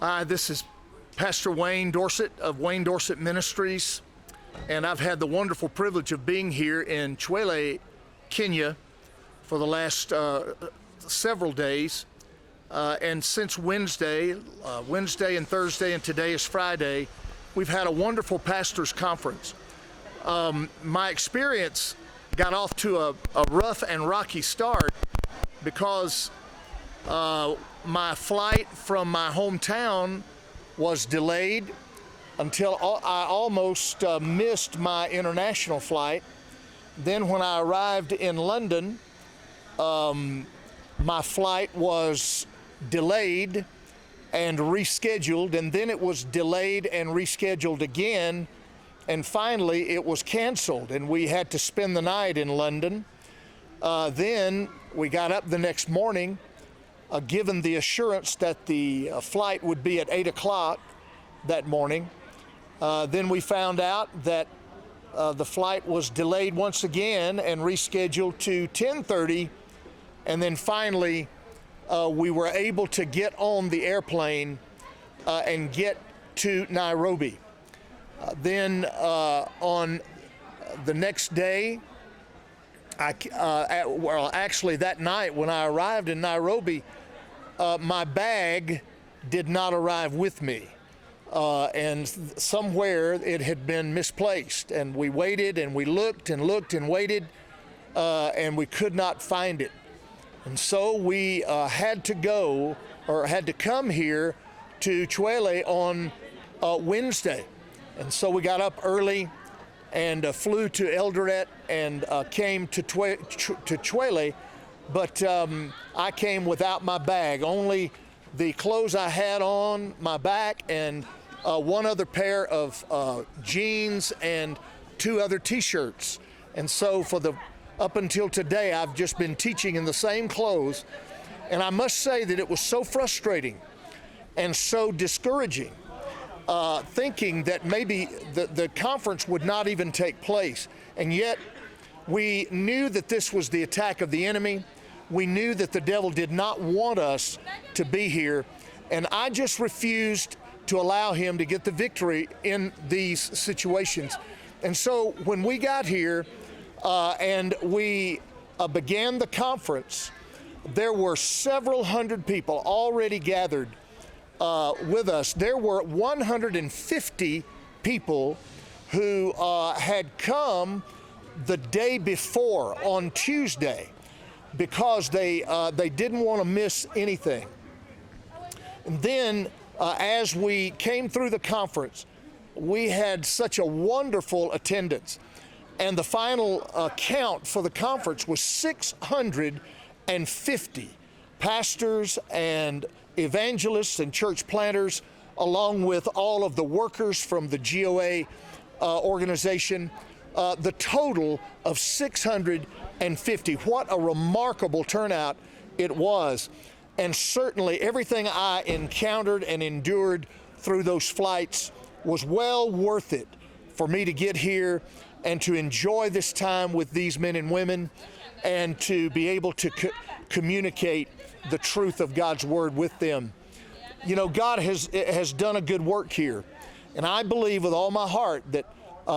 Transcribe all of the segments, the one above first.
Hi, this is Pastor Wayne Dorsett of Wayne Dorsett Ministries, and I've had the wonderful privilege of being here in Chwele, Kenya for the last several days. And since Wednesday and Thursday, and today is Friday, we've had a wonderful pastors' conference. My experience got off to a rough and rocky start because my flight from my hometown was delayed until I almost missed my international flight. Then when I arrived in London, my flight was delayed and rescheduled, and then it was delayed and rescheduled again, and finally it was canceled, and we had to spend the night in London. Then we got up the next morning, given the assurance that the flight would be at 8 o'clock that morning. Then we found out that the flight was delayed once again and rescheduled to 10:30, and then finally we were able to get on the airplane and get to Nairobi. Then on the next day, actually that night when I arrived in Nairobi, my bag did not arrive with me, and somewhere it had been misplaced, and we waited and we looked and looked and waited, and we could not find it. And so we had to come here to Chwele on Wednesday. And so we got up early and flew to Eldoret and came to Chwele, but I came without my bag, only the clothes I had on my back and one other pair of jeans and 2 other t-shirts. And so up until today, I've just been teaching in the same clothes, and I must say that it was so frustrating and so discouraging, thinking that maybe the conference would not even take place. And yet we knew that this was the attack of the enemy. We knew that the devil did not want us to be here, and I just refused to allow him to get the victory in these situations. And so when we got here and we began the conference, there were several hundred people already gathered with us. There were 150 people who had come the day before on Tuesday because they didn't want to miss anything. And then as we came through the conference, we had such a wonderful attendance. And the final count for the conference was 650 pastors and evangelists and church planters, along with all of the workers from the GOA organization, the total of 650. What a remarkable turnout it was. And certainly everything I encountered and endured through those flights was well worth it for me to get here and to enjoy this time with these men and women and to be able to communicate the truth of God's word with them. You know, God has done a good work here, and I believe with all my heart that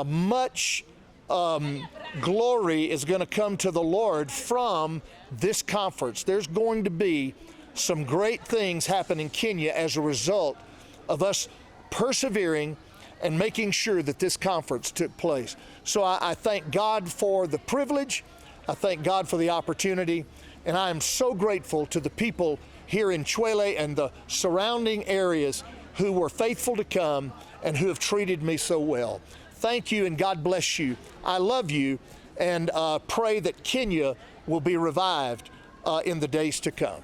much glory is going to come to the Lord from this conference. There's going to be some great things happen in Kenya as a result of us persevering and making sure that this conference took place. So I thank God for the privilege. I thank God for the opportunity. And I am so grateful to the people here in Chwele and the surrounding areas who were faithful to come and who have treated me so well. Thank you, and God bless you. I love you, and pray that Kenya will be revived in the days to come.